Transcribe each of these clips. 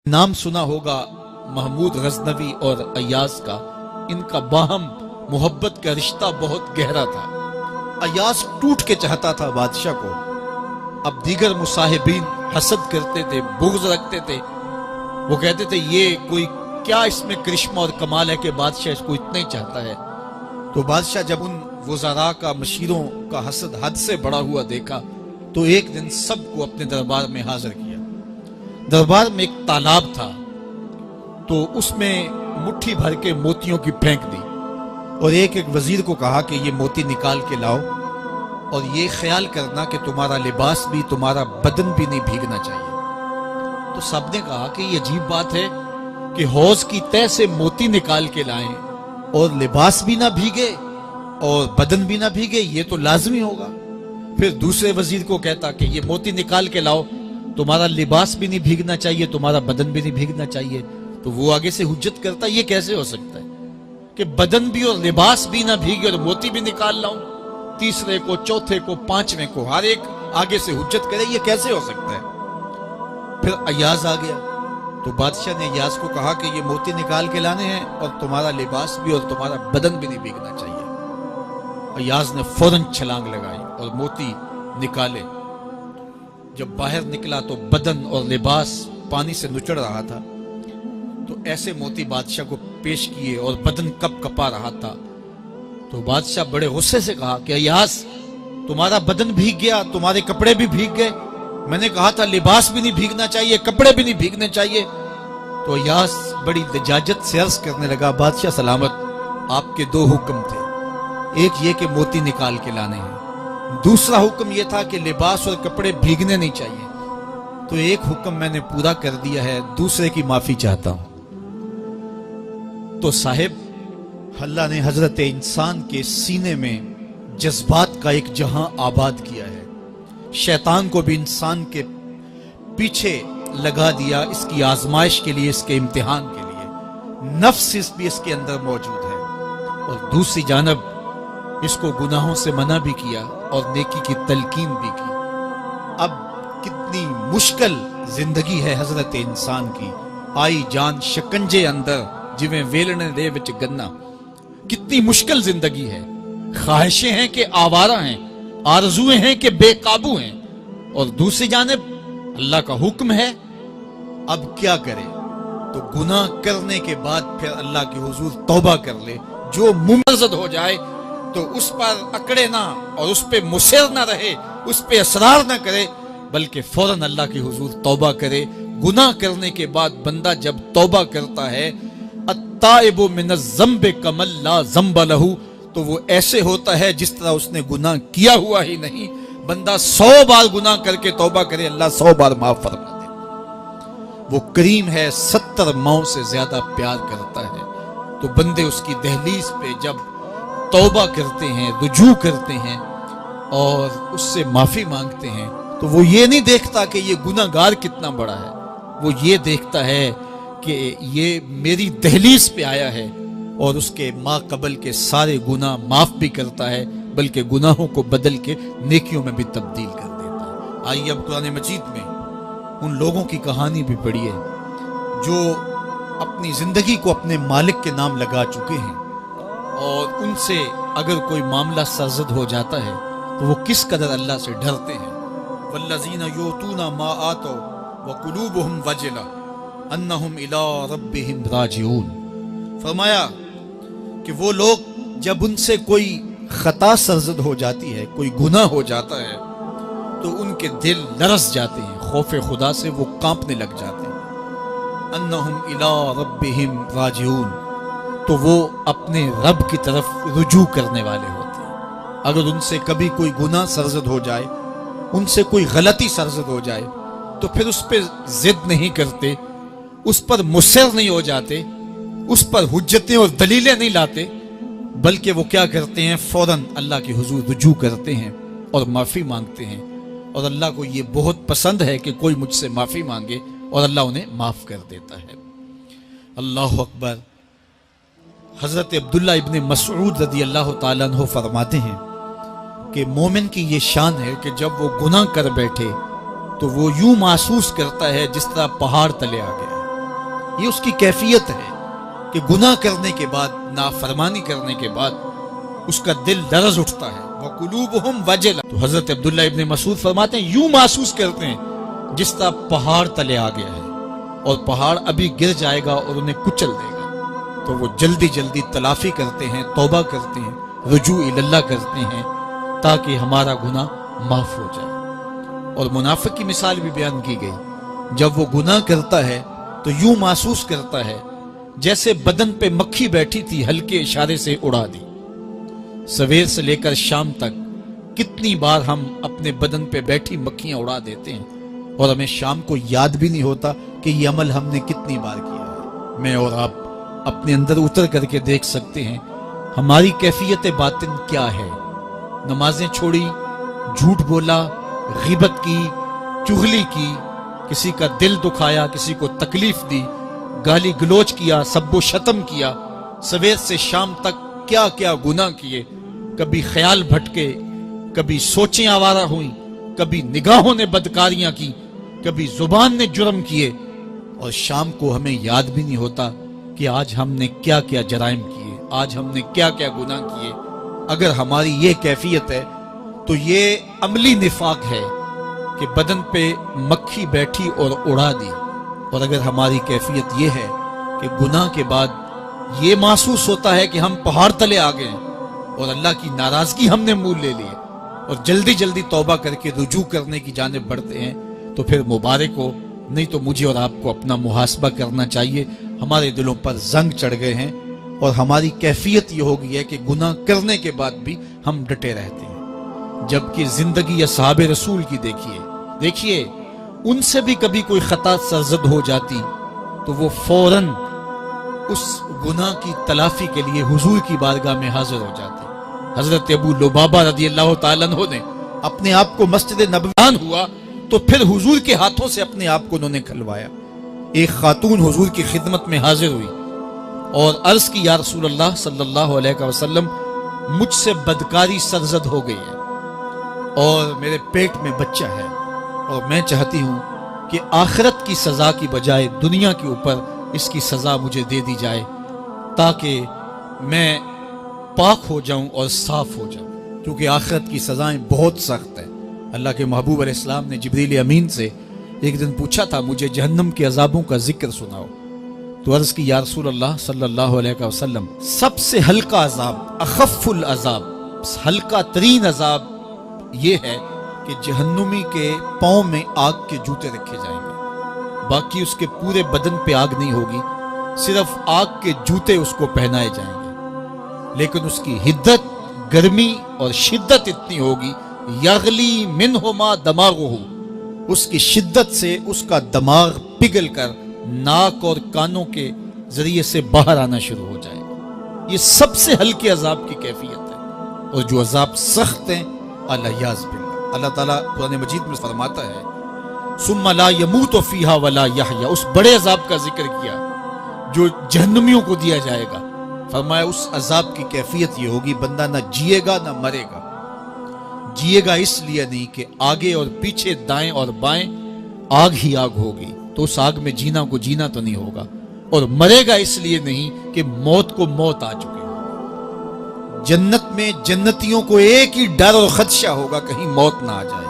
نام سنا ہوگا محمود غزنوی اور ایاز کا، ان کا باہم محبت کا رشتہ بہت گہرا تھا۔ ایاز ٹوٹ کے چاہتا تھا بادشاہ کو، اب دیگر مصاحبین حسد کرتے تھے، بغض رکھتے تھے، وہ کہتے تھے یہ کوئی کیا اس میں کرشمہ اور کمال ہے کہ بادشاہ اس کو اتنا ہی چاہتا ہے۔ تو بادشاہ جب ان وزراء کا، مشیروں کا حسد حد سے بڑا ہوا دیکھا تو ایک دن سب کو اپنے دربار میں حاضر کیا۔ دربار میں ایک تالاب تھا، تو اس میں مٹھی بھر کے موتیوں کی پھینک دی اور ایک وزیر کو کہا کہ یہ موتی نکال کے لاؤ، اور یہ خیال کرنا کہ تمہارا لباس بھی، تمہارا بدن بھی نہیں بھیگنا چاہیے۔ تو سب نے کہا کہ یہ عجیب بات ہے کہ حوض کی تہہ سے موتی نکال کے لائیں اور لباس بھی نہ بھیگے اور بدن بھی نہ بھیگے، یہ تو لازمی ہوگا۔ پھر دوسرے وزیر کو کہتا کہ یہ موتی نکال کے لاؤ، تمہارا لباس بھی نہیں بھیگنا چاہیے، تمہارا بدن بھی نہیں بھیگنا چاہیے۔ تو وہ آگے سے حجت کرتا یہ کیسے ہو سکتا ہے کہ بدن بھی اور لباس بھی نہ بھیگے اور موتی بھی نکال لاؤں؟ تیسرے کو، چوتھے کو، پانچویں کو، ہر ایک آگے سے حجت کرے، یہ کیسے ہو سکتا ہے؟ پھر ایاز آ گیا تو بادشاہ نے ایاز کو کہا کہ یہ موتی نکال کے لانے ہیں اور تمہارا لباس بھی اور تمہارا بدن بھی نہیں بھیگنا چاہیے۔ ایاز نے فوراً چھلانگ لگائی اور موتی نکالے۔ جب باہر نکلا تو بدن اور لباس پانی سے نچڑ رہا تھا، تو ایسے موتی بادشاہ کو پیش کیے اور بدن کپ کپا رہا تھا۔ تو بادشاہ بڑے غصے سے کہا کہ ایاز، تمہارا بدن بھیگ گیا، تمہارے کپڑے بھی بھیگ گئے، میں نے کہا تھا لباس بھی نہیں بھیگنا چاہیے، کپڑے بھی نہیں بھیگنے چاہیے۔ تو ایاز بڑی لجاجت سے عرض کرنے لگا، بادشاہ سلامت، آپ کے دو حکم تھے، ایک یہ کہ موتی نکال کے لانے ہیں، دوسرا حکم یہ تھا کہ لباس اور کپڑے بھیگنے نہیں چاہیے۔ تو ایک حکم میں نے پورا کر دیا ہے، دوسرے کی معافی چاہتا ہوں۔ تو صاحب، اللہ نے حضرت انسان کے سینے میں جذبات کا ایک جہاں آباد کیا ہے، شیطان کو بھی انسان کے پیچھے لگا دیا اس کی آزمائش کے لیے، اس کے امتحان کے لیے۔ نفس بھی اس کے اندر موجود ہے، اور دوسری جانب اس کو گناہوں سے منع بھی کیا اور نیکی کی تلقین بھی کی۔ اب کتنی مشکل زندگی ہے حضرت انسان کی، آئی جان شکنجے اندر جویں ویلنے دے وچ گنا، کتنی مشکل زندگی ہے۔ خواہشیں ہیں کہ آوارہ ہیں، آرزویں ہیں کہ بے قابو ہیں، اور دوسری جانب اللہ کا حکم ہے۔ اب کیا کرے؟ تو گناہ کرنے کے بعد پھر اللہ کے حضور توبہ کر لے، جو ممرزد ہو جائے تو اس پر اکڑے نہ اور اس پہ مصر نہ رہے، اس پہ اصرار نہ کرے، بلکہ فوراً اللہ کے حضور توبہ کرے۔ گناہ کرنے کے بعد بندہ جب توبہ کرتا ہے، التائب من الذنب کمن لا ذنب لہ، تو وہ ایسے ہوتا ہے جس طرح اس نے گناہ کیا ہوا ہی نہیں۔ بندہ 100 بار گناہ کر کے توبہ کرے، اللہ 100 بار معاف فرما دے۔ وہ کریم ہے، 70 ماؤں سے زیادہ پیار کرتا ہے۔ تو بندے اس کی دہلیز پہ جب توبہ کرتے ہیں، رجوع کرتے ہیں اور اس سے معافی مانگتے ہیں، تو وہ یہ نہیں دیکھتا کہ یہ گناہ گار کتنا بڑا ہے، وہ یہ دیکھتا ہے کہ یہ میری دہلیز پہ آیا ہے اور اس کے ما قبل کے سارے گناہ معاف بھی کرتا ہے، بلکہ گناہوں کو بدل کے نیکیوں میں بھی تبدیل کر دیتا ہے۔ آئیے اب قرآن مجید میں ان لوگوں کی کہانی بھی پڑھیے جو اپنی زندگی کو اپنے مالک کے نام لگا چکے ہیں، اور ان سے اگر کوئی معاملہ سرزد ہو جاتا ہے تو وہ کس قدر اللہ سے ڈرتے ہیں۔ والذین یؤتون ما آتوا وقلوبهم وجلہ انہم الی ربہم راجعون۔ فرمایا کہ وہ لوگ جب ان سے کوئی خطا سرزد ہو جاتی ہے، کوئی گناہ ہو جاتا ہے، تو ان کے دل لرز جاتے ہیں، خوف خدا سے وہ کانپنے لگ جاتے ہیں۔ انہم الی ربہم راجعون، تو وہ اپنے رب کی طرف رجوع کرنے والے ہوتے ہیں۔ اگر ان سے کبھی کوئی گناہ سرزد ہو جائے، ان سے کوئی غلطی سرزد ہو جائے، تو پھر اس پہ ضد نہیں کرتے، اس پر مصر نہیں ہو جاتے، اس پر حجتیں اور دلیلیں نہیں لاتے، بلکہ وہ کیا کرتے ہیں؟ فوراً اللہ کے حضور رجوع کرتے ہیں اور معافی مانگتے ہیں۔ اور اللہ کو یہ بہت پسند ہے کہ کوئی مجھ سے معافی مانگے، اور اللہ انہیں معاف کر دیتا ہے۔ اللہ اکبر۔ حضرت عبداللہ ابن مسعود رضی اللہ تعالیٰ عنہ فرماتے ہیں کہ مومن کی یہ شان ہے کہ جب وہ گناہ کر بیٹھے تو وہ یوں محسوس کرتا ہے جس طرح پہاڑ تلے آ گیا ہے، یہ اس کی کیفیت ہے کہ گناہ کرنے کے بعد، نافرمانی کرنے کے بعد اس کا دل لرز اٹھتا ہے. وَقُلُوبُهُمْ وَجِلَةٌ. تو حضرت عبداللہ ابن مسعود فرماتے ہیں یوں محسوس کرتے ہیں جس طرح پہاڑ تلے آ گیا ہے اور پہاڑ ابھی گر جائے گا اور انہیں کچل دے گا. تو وہ جلدی جلدی تلافی کرتے ہیں، توبہ کرتے ہیں، رجوع اللہ کرتے ہیں تاکہ ہمارا گناہ معاف ہو جائے. اور منافق کی مثال بھی بیان کی گئی. جب وہ گناہ کرتا ہے تو یوں محسوس کرتا ہے جیسے بدن پہ مکھی بیٹھی تھی، ہلکے اشارے سے اڑا دی. سویر سے لے کر شام تک کتنی بار ہم اپنے بدن پہ بیٹھی مکھیاں اڑا دیتے ہیں اور ہمیں شام کو یاد بھی نہیں ہوتا کہ یہ عمل ہم نے کتنی بار کیا ہے. میں اور آپ اپنے اندر اتر کر کے دیکھ سکتے ہیں ہماری کیفیت باطن کیا ہے. نمازیں چھوڑی، جھوٹ بولا، غیبت کی، چغلی کی، کسی کا دل دکھایا، کسی کو تکلیف دی، گالی گلوچ کیا، سب و شتم کیا، سویر سے شام تک کیا کیا گناہ کیے. کبھی خیال بھٹکے، کبھی سوچیں آوارہ ہوئیں، کبھی نگاہوں نے بدکاریاں کی، کبھی زبان نے جرم کیے، اور شام کو ہمیں یاد بھی نہیں ہوتا کہ آج ہم نے کیا کیا جرائم کیے، آج ہم نے کیا کیا گناہ کیے. اگر ہماری یہ کیفیت ہے تو یہ عملی نفاق ہے کہ بدن پہ مکھی بیٹھی اور اڑا دی. اور اگر ہماری کیفیت یہ ہے کہ گناہ کے بعد یہ محسوس ہوتا ہے کہ ہم پہاڑ تلے آ گئے اور اللہ کی ناراضگی ہم نے مول لے لی اور جلدی جلدی توبہ کر کے رجوع کرنے کی جانب بڑھتے ہیں، تو پھر مبارک ہو. نہیں تو مجھے اور آپ کو اپنا محاسبہ کرنا چاہیے. ہمارے دلوں پر زنگ چڑھ گئے ہیں اور ہماری کیفیت یہ ہو گئی ہے کہ گناہ کرنے کے بعد بھی ہم ڈٹے رہتے ہیں. جبکہ زندگی اصحاب رسول کی دیکھیے ان سے بھی کبھی کوئی خطا سرزد ہو جاتی تو وہ فوراً اس گناہ کی تلافی کے لیے حضور کی بارگاہ میں حاضر ہو جاتے. حضرت ابو لبابہ رضی اللہ تعالیٰ عنہ نے اپنے آپ کو مسجد نبوی ہوا تو پھر حضور کے ہاتھوں سے اپنے آپ کو انہوں نے کھلوایا. ایک خاتون حضور کی خدمت میں حاضر ہوئی اور عرض کی یا رسول اللہ صلی اللہ علیہ وسلم مجھ سے بدکاری سرزد ہو گئی ہے اور میرے پیٹ میں بچہ ہے اور میں چاہتی ہوں کہ آخرت کی سزا کی بجائے دنیا کے اوپر اس کی سزا مجھے دے دی جائے تاکہ میں پاک ہو جاؤں اور صاف ہو جاؤں، کیونکہ آخرت کی سزائیں بہت سخت ہیں. اللہ کے محبوب علیہ السلام نے جبریل امین سے ایک دن پوچھا تھا مجھے جہنم کے عذابوں کا ذکر سناؤ. تو عرض کی یا رسول اللہ صلی اللہ علیہ وسلم سب سے ہلکا عذاب، اخف العذاب، ہلکا ترین عذاب یہ ہے کہ جہنمی کے پاؤں میں آگ کے جوتے رکھے جائیں گے. باقی اس کے پورے بدن پہ آگ نہیں ہوگی، صرف آگ کے جوتے اس کو پہنائے جائیں گے. لیکن اس کی حدت، گرمی اور شدت اتنی ہوگی یغلی منہما دماغہ، اس کی شدت سے اس کا دماغ پگھل کر ناک اور کانوں کے ذریعے سے باہر آنا شروع ہو جائے گا. یہ سب سے ہلکے عذاب کی کیفیت ہے. اور جو عذاب سخت ہیں الیاذ باللہ، اللہ تعالیٰ قرآن مجید میں فرماتا ہے ثم لا يموت فیہا ولا یحیا، اس بڑے عذاب کا ذکر کیا جو جہنمیوں کو دیا جائے گا. فرمایا اس عذاب کی کیفیت یہ ہوگی بندہ نہ جیے گا نہ مرے گا. جیے گا اس لیے نہیں کہ آگے اور پیچھے دائیں اور بائیں آگ ہی آگ ہوگی تو اس آگ میں جینا کو جینا تو نہیں ہوگا. اور مرے گا اس لیے نہیں کہ موت کو موت آ چکے. جنت میں جنتیوں کو ایک ہی ڈر اور خدشہ ہوگا کہیں موت نہ آ جائے،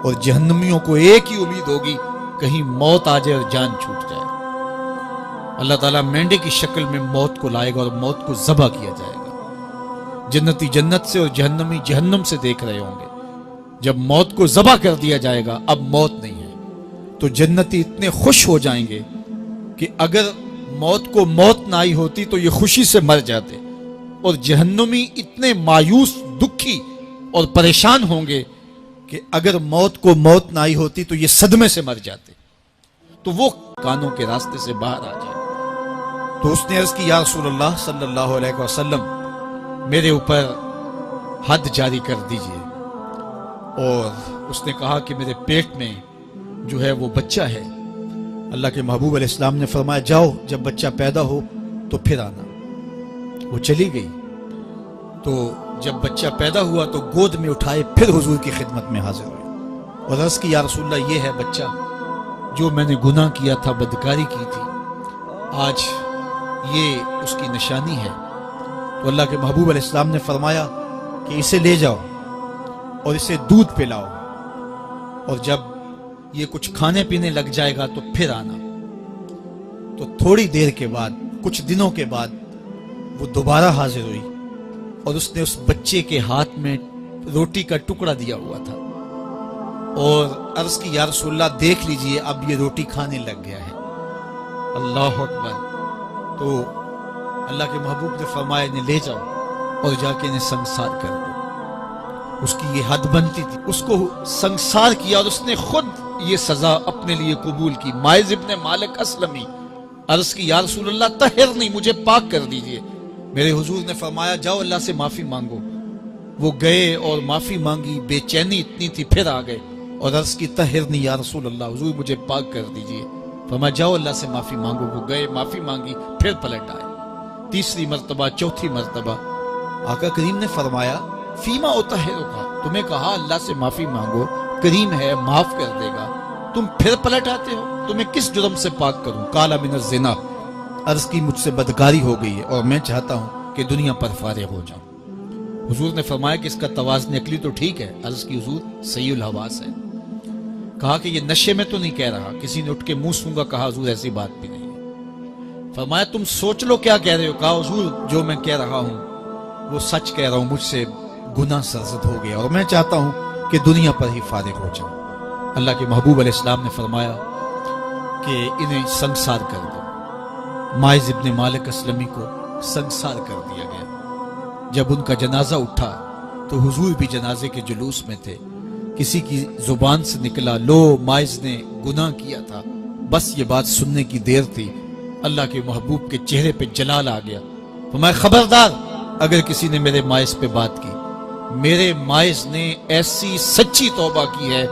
اور جہنمیوں کو ایک ہی امید ہوگی کہیں موت آ جائے اور جان چھوٹ جائے. اللہ تعالیٰ مینڈے کی شکل میں موت کو لائے گا اور موت کو ذبح کیا جائے گا. جنتی جنت سے اور جہنمی جہنم سے دیکھ رہے ہوں گے. جب موت کو ذبح کر دیا جائے گا اب موت نہیں ہے تو جنتی اتنے خوش ہو جائیں گے کہ اگر موت کو موت نہ آئی ہوتی تو یہ خوشی سے مر جاتے، اور جہنمی اتنے مایوس، دکھی اور پریشان ہوں گے کہ اگر موت کو موت نہ آئی ہوتی تو یہ صدمے سے مر جاتے. تو وہ کانوں کے راستے سے باہر آ جائے. تو اس نے عرض کی یا رسول اللہ صلی اللہ علیہ وسلم میرے اوپر حد جاری کر دیجئے. اور اس نے کہا کہ میرے پیٹ میں جو ہے وہ بچہ ہے. اللہ کے محبوب علیہ السلام نے فرمایا جاؤ جب بچہ پیدا ہو تو پھر آنا. وہ چلی گئی. تو جب بچہ پیدا ہوا تو گود میں اٹھائے پھر حضور کی خدمت میں حاضر ہوئے اور عرض کی یا رسول اللہ یہ ہے بچہ جو میں نے گناہ کیا تھا، بدکاری کی تھی، آج یہ اس کی نشانی ہے۔ تو اللہ کے محبوب علیہ السلام نے فرمایا کہ اسے لے جاؤ اور اسے دودھ پلاؤ، اور جب یہ کچھ کھانے پینے لگ جائے گا تو پھر آنا۔ تو تھوڑی دیر کے بعد، کچھ دنوں کے بعد وہ دوبارہ حاضر ہوئی اور اس نے اس بچے کے ہاتھ میں روٹی کا ٹکڑا دیا ہوا تھا اور عرض کی یا رسول اللہ دیکھ لیجئے اب یہ روٹی کھانے لگ گیا ہے۔ اللہ اکبر۔ تو اللہ کے محبوب نے فرمایا انہیں لے جاؤ اور جا کے انہیں سنگسار کر دو۔ اس کی یہ حد بنتی تھی، اس کو سنگسار کیا اور اس نے خود یہ سزا اپنے لیے قبول کی۔ مائز ابن مالک اسلمی عرض کی یا رسول اللہ طہرنی، مجھے پاک کر دیجئے۔ میرے حضور نے فرمایا جاؤ اللہ سے معافی مانگو۔ وہ گئے اور معافی مانگی، بے چینی اتنی تھی، پھر آ گئے اور عرض کی طہرنی یا رسول اللہ، حضور مجھے پاک کر دیجئے۔ فرمایا جاؤ اللہ سے معافی مانگو۔ وہ گئے، معافی مانگی، پھر پلٹ آئے، تیسری مرتبہ، چوتھی مرتبہ۔ آقا کریم نے فرمایا فیما اطہرک، تمہیں کہا اللہ سے معافی مانگو، کریم ہے معاف کر دے گا، تم پھر پلٹ آتے ہو، تمہیں کس جرم سے پاک کروں؟ قال من الزنا، عرض کی مجھ سے بدکاری ہو گئی ہے اور میں چاہتا ہوں کہ دنیا پر فارغ ہو جاؤں۔ حضور نے فرمایا کہ اس کا توازن عقلی تو ٹھیک ہے، عرض کی حضور صحیح الحواس ہے۔ کہا کہ یہ نشے میں تو نہیں کہہ رہا، کسی نے اٹھ کے منہ سونگا، کہا حضور ایسی بات بھی نہیں ہے۔ فرمایا تم سوچ لو کیا کہہ رہے ہو؟ کہا حضور جو میں کہہ رہا ہوں وہ سچ کہہ رہا ہوں، مجھ سے گناہ سرزد ہو گیا اور میں چاہتا ہوں کہ دنیا پر ہی فارغ ہو جاؤں۔ اللہ کے محبوب علیہ السلام نے فرمایا کہ انہیں سنگسار کر دو۔ مائز ابن مالک اسلمی کو سنگسار کر دیا گیا۔ جب ان کا جنازہ اٹھا تو حضور بھی جنازے کے جلوس میں تھے۔ کسی کی زبان سے نکلا لو مائز نے گناہ کیا تھا، بس یہ بات سننے کی دیر تھی، اللہ کے محبوب کے چہرے پہ جلال آ گیا۔ فرمایا خبردار اگر کسی نے میرے مائز پہ بات کی، میرے مائز نے ایسی سچی توبہ کی ہے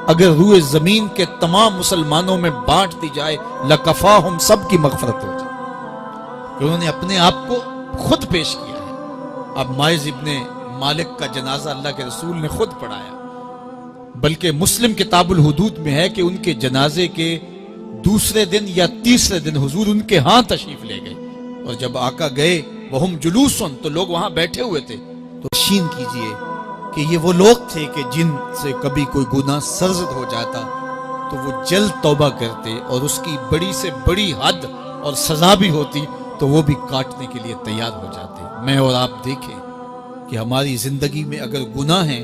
اگر روئے زمین کے تمام مسلمانوں میں بانٹ دی جائے لکفاہم، سب کی مغفرت ہو جائے، کہ انہوں نے اپنے آپ کو خود پیش کیا ہے۔ اب مائز ابن مالک کا جنازہ اللہ کے رسول نے خود پڑھایا، بلکہ مسلم کتاب الحدود میں ہے کہ ان کے جنازے کے دوسرے دن یا تیسرے دن حضور ان کے ہاں تشریف لے گئے، اور جب آقا گئے وہم جلوسن، تو لوگ وہاں بیٹھے ہوئے تھے، تو یقین کیجئے کہ یہ وہ لوگ تھے کہ جن سے کبھی کوئی گناہ سرزد ہو جاتا تو وہ جلد توبہ کرتے، اور اس کی بڑی سے بڑی حد اور سزا بھی ہوتی تو وہ بھی کاٹنے کے لیے تیار ہو جاتے۔ میں اور آپ دیکھیں کہ ہماری زندگی میں اگر گناہ ہیں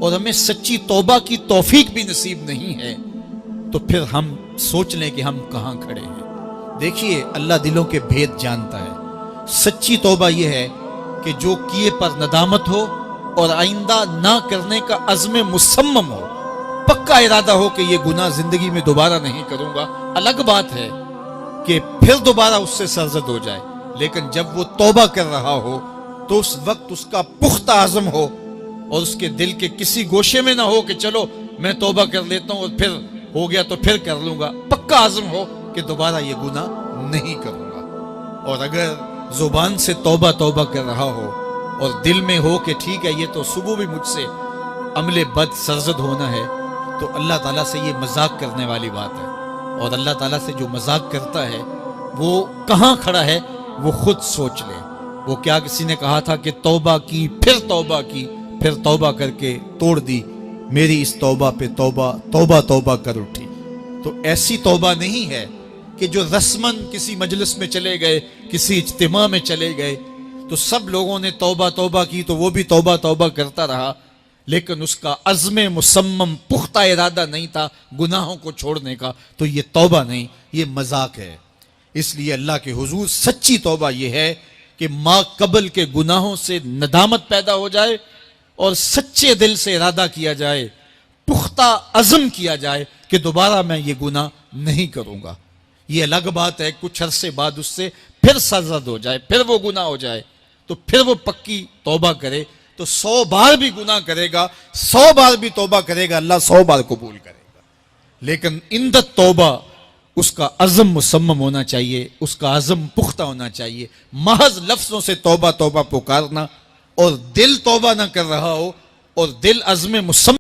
اور ہمیں سچی توبہ کی توفیق بھی نصیب نہیں ہے تو پھر ہم سوچ لیں کہ ہم کہاں کھڑے ہیں۔ دیکھیے اللہ دلوں کے بھید جانتا ہے۔ سچی توبہ یہ ہے کہ جو کیے پر ندامت ہو اور آئندہ نہ کرنے کا عزم مصمم ہو، پکا ارادہ ہو کہ یہ گناہ زندگی میں دوبارہ نہیں کروں گا۔ الگ بات ہے کہ پھر دوبارہ اس سے سرزد ہو جائے، لیکن جب وہ توبہ کر رہا ہو تو اس وقت اس کا پختہ عزم ہو اور اس کے دل کے کسی گوشے میں نہ ہو کہ چلو میں توبہ کر لیتا ہوں اور پھر ہو گیا تو پھر کر لوں گا۔ پکا عزم ہو کہ دوبارہ یہ گناہ نہیں کروں گا۔ اور اگر زبان سے توبہ توبہ کر رہا ہو اور دل میں ہو کہ ٹھیک ہے یہ تو صبح بھی مجھ سے عمل بد سرزد ہونا ہے، تو اللہ تعالیٰ سے یہ مذاق کرنے والی بات ہے، اور اللہ تعالیٰ سے جو مذاق کرتا ہے وہ کہاں کھڑا ہے وہ خود سوچ لے۔ وہ کیا کسی نے کہا تھا کہ توبہ کی، پھر توبہ کی، پھر توبہ کر کے توڑ دی، میری اس توبہ پہ توبہ توبہ توبہ کر اٹھی۔ تو ایسی توبہ نہیں ہے کہ جو رسماً کسی مجلس میں چلے گئے، کسی اجتماع میں چلے گئے تو سب لوگوں نے توبہ توبہ کی تو وہ بھی توبہ توبہ کرتا رہا، لیکن اس کا عزم مصمم پختہ ارادہ نہیں تھا گناہوں کو چھوڑنے کا، تو یہ توبہ نہیں، یہ مذاق ہے۔ اس لیے اللہ کے حضور سچی توبہ یہ ہے کہ ما قبل کے گناہوں سے ندامت پیدا ہو جائے اور سچے دل سے ارادہ کیا جائے، پختہ عزم کیا جائے کہ دوبارہ میں یہ گناہ نہیں کروں گا۔ یہ الگ بات ہے کچھ عرصے بعد اس سے پھر سرزد ہو جائے، پھر وہ گناہ ہو جائے تو پھر وہ پکی توبہ کرے، تو 100 بار بھی گناہ کرے گا، 100 بار بھی توبہ کرے گا، اللہ 100 بار قبول کرے گا۔ لیکن اندت توبہ اس کا عزم مصمم ہونا چاہیے، اس کا عزم پختہ ہونا چاہیے۔ محض لفظوں سے توبہ توبہ پکارنا اور دل توبہ نہ کر رہا ہو اور دل عزم مصمم